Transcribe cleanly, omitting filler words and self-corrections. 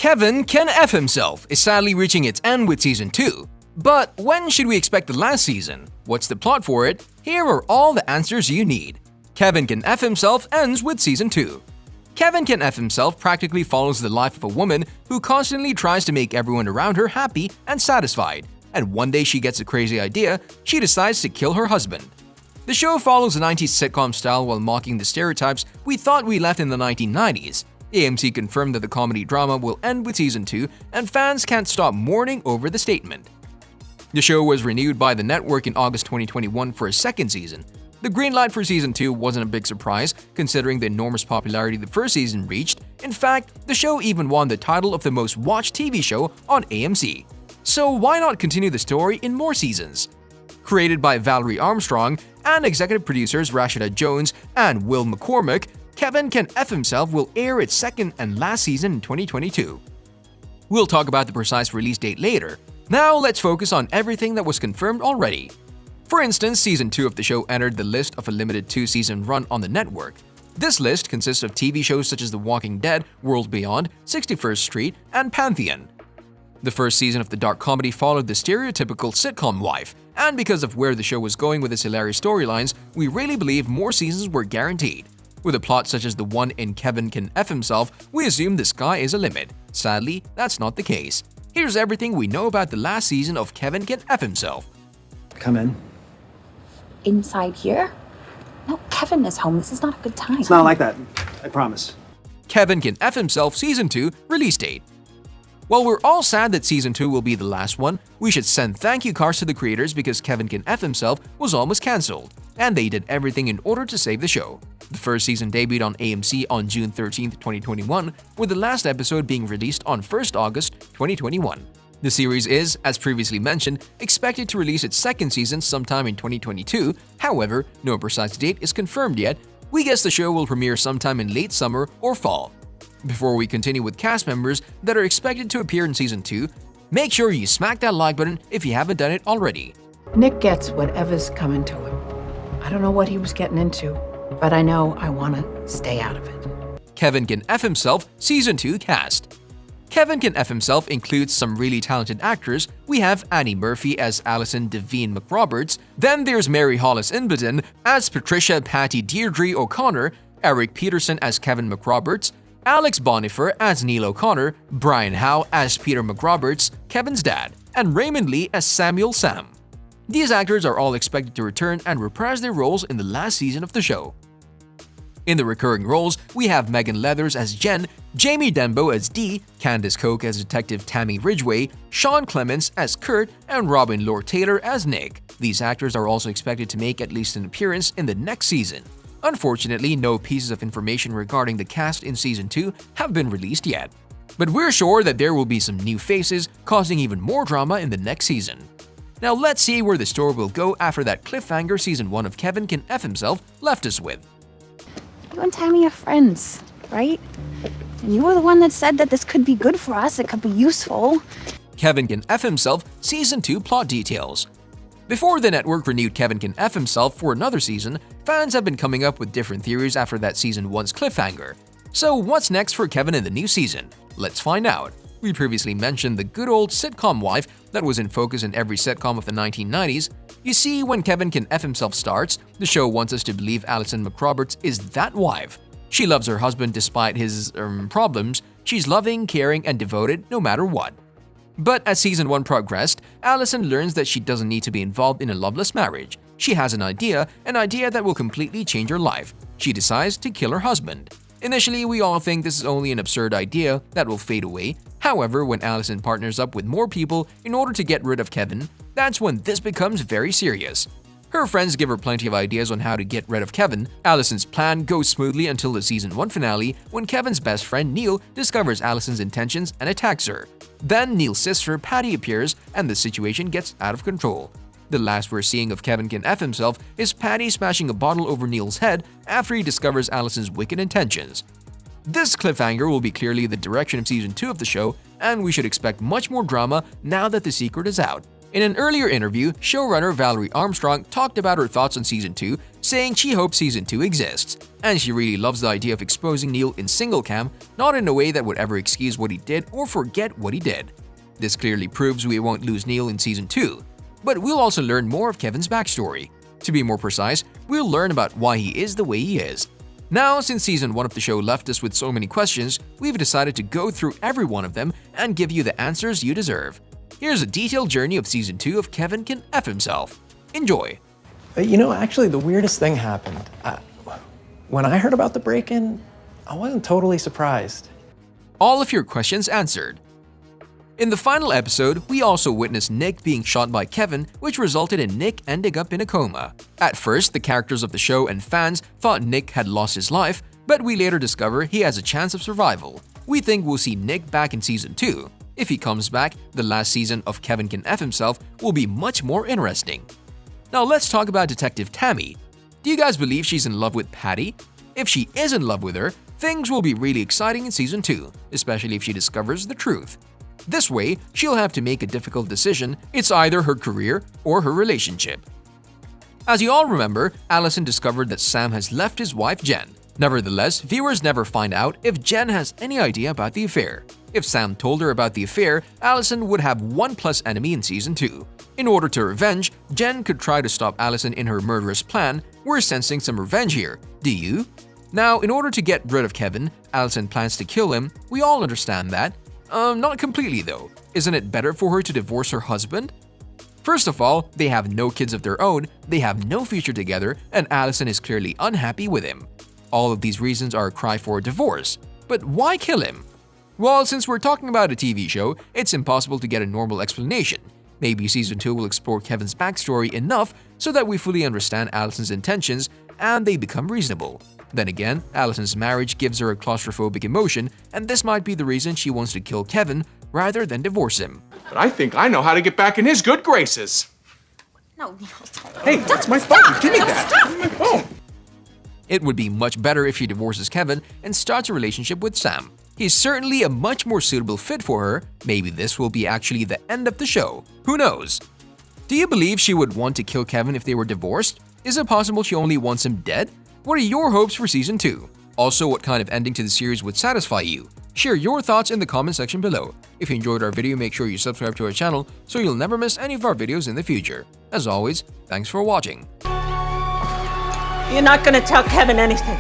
Kevin Can F Himself is sadly reaching its end with Season 2. But when should we expect the last season? What's the plot for it? Here are all the answers you need. Kevin Can F Himself ends with Season 2. Kevin Can F Himself practically follows the life of a woman who constantly tries to make everyone around her happy and satisfied, and one day she gets a crazy idea, she decides to kill her husband. The show follows the 90s sitcom style while mocking the stereotypes we thought we left in the 1990s. AMC confirmed that the comedy drama will end with Season 2, and fans can't stop mourning over the statement. The show was renewed by the network in August 2021 for a second season. The green light for Season 2 wasn't a big surprise, considering the enormous popularity the first season reached. In fact, the show even won the title of the most watched TV show on AMC. So why not continue the story in more seasons? Created by Valerie Armstrong and executive producers Rashida Jones and Will McCormick, Kevin Can F Himself will air its second and last season in 2022. We'll talk about the precise release date later. Now let's focus on everything that was confirmed already. For instance, Season 2 of the show entered the list of a limited 2-season run on the network. This list consists of TV shows such as The Walking Dead, World Beyond, 61st Street, and Pantheon. The first season of the dark comedy followed the stereotypical sitcom wife, and because of where the show was going with its hilarious storylines, we really believe more seasons were guaranteed. With a plot such as the one in Kevin Can F Himself, we assume the sky is a limit. Sadly, that's not the case. Here's everything we know about the last season of Kevin Can F Himself. Come in. Inside here? No, Kevin is home. This is not a good time. It's not like that. I promise. Kevin Can F Himself Season 2 release date. While we're all sad that Season 2 will be the last one, we should send thank you cards to the creators because Kevin Can F Himself was almost cancelled, and they did everything in order to save the show. The first season debuted on AMC on June 13, 2021, with the last episode being released on 1st August 2021. The series is, as previously mentioned, expected to release its second season sometime in 2022. However, no precise date is confirmed yet. We guess the show will premiere sometime in late summer or fall. Before we continue with cast members that are expected to appear in Season 2, make sure you smack that like button if you haven't done it already. Nick gets whatever's coming to him. I don't know what he was getting into, but I know I want to stay out of it. Kevin Can F Himself Season 2 cast. Kevin Can F Himself includes some really talented actors. We have Annie Murphy as Allison McRoberts, then there's Mary Hollis Inbedon as Patricia Patty Deirdre O'Connor, Eric Peterson as Kevin McRoberts, Alex Bonifer as Neil O'Connor, Brian Howe as Peter McRoberts, Kevin's dad, and Raymond Lee as Samuel Sam. These actors are all expected to return and reprise their roles in the last season of the show. In the recurring roles, we have Megan Leathers as Jen, Jamie Denbo as Dee, Candace Koch as Detective Tammy Ridgway, Sean Clements as Kurt, and Robin Lord-Taylor as Nick. These actors are also expected to make at least an appearance in the next season. Unfortunately, no pieces of information regarding the cast in Season 2 have been released yet. But we're sure that there will be some new faces, causing even more drama in the next season. Now let's see where the story will go after that cliffhanger Season 1 of Kevin Can F Himself left us with. You and Tammy have friends, right? And you were the one that said that this could be good for us, it could be useful. Kevin Can F Himself Season 2 plot details. Before the network renewed Kevin Can F Himself for another season, fans have been coming up with different theories after that Season 1's cliffhanger. So what's next for Kevin in the new season? Let's find out. We previously mentioned the good old sitcom wife that was in focus in every sitcom of the 1990s. You see, when Kevin Can F Himself starts, the show wants us to believe Allison McRoberts is that wife. She loves her husband despite his problems. She's loving, caring, and devoted no matter what. But as Season 1 progressed, Allison learns that she doesn't need to be involved in a loveless marriage. She has an idea that will completely change her life. She decides to kill her husband. Initially, we all think this is only an absurd idea that will fade away. However, when Allison partners up with more people in order to get rid of Kevin, that's when this becomes very serious. Her friends give her plenty of ideas on how to get rid of Kevin. Allison's plan goes smoothly until the Season 1 finale when Kevin's best friend Neil discovers Allison's intentions and attacks her. Then Neil's sister Patty appears and the situation gets out of control. The last we're seeing of Kevin Can F Himself is Patty smashing a bottle over Neil's head after he discovers Allison's wicked intentions. This cliffhanger will be clearly the direction of Season 2 of the show, and we should expect much more drama now that the secret is out. In an earlier interview, showrunner Valerie Armstrong talked about her thoughts on Season 2, saying she hopes season 2 exists, and she really loves the idea of exposing Neil in single cam, not in a way that would ever excuse what he did or forget what he did. This clearly proves we won't lose Neil in season 2, but we'll also learn more of Kevin's backstory. To be more precise, we'll learn about why he is the way he is. Now, since season 1 of the show left us with so many questions, we've decided to go through every one of them and give you the answers you deserve. Here's a detailed journey of season 2 of Kevin Can F Himself. Enjoy! You know, actually, the weirdest thing happened. When I heard about the break-in, I wasn't totally surprised. All of your questions answered. In the final episode, we also witnessed Nick being shot by Kevin, which resulted in Nick ending up in a coma. At first, the characters of the show and fans thought Nick had lost his life, but we later discover he has a chance of survival. We think we'll see Nick back in season 2. If he comes back, the last season of Kevin Can F Himself will be much more interesting. Now let's talk about Detective Tammy. Do you guys believe she's in love with Patty? If she is in love with her, things will be really exciting in season 2, especially if she discovers the truth. This way, she'll have to make a difficult decision. It's either her career or her relationship. As you all remember, Allison discovered that Sam has left his wife Jen. Nevertheless, viewers never find out if Jen has any idea about the affair. If Sam told her about the affair, Allison would have one plus enemy in season 2. In order to revenge, Jen could try to stop Allison in her murderous plan. We're sensing some revenge here. Do you? Now, in order to get rid of Kevin, Allison plans to kill him. We all understand that. Not completely though. Isn't it better for her to divorce her husband? First of all, they have no kids of their own, they have no future together, and Allison is clearly unhappy with him. All of these reasons are a cry for a divorce. But why kill him? Well, since we're talking about a TV show, it's impossible to get a normal explanation. Maybe season 2 will explore Kevin's backstory enough so that we fully understand Allison's intentions and they become reasonable. Then again, Allison's marriage gives her a claustrophobic emotion, and this might be the reason she wants to kill Kevin rather than divorce him. But I think I know how to get back in his good graces. No, Neil, don't. Hey, that's my phone. Give me that. Give me my phone. It would be much better if she divorces Kevin and starts a relationship with Sam. He's certainly a much more suitable fit for her. Maybe this will be actually the end of the show. Who knows? Do you believe she would want to kill Kevin if they were divorced? Is it possible she only wants him dead? What are your hopes for season 2? Also, what kind of ending to the series would satisfy you? Share your thoughts in the comment section below. If you enjoyed our video, make sure you subscribe to our channel so you'll never miss any of our videos in the future. As always, thanks for watching. You're not gonna tell Kevin anything.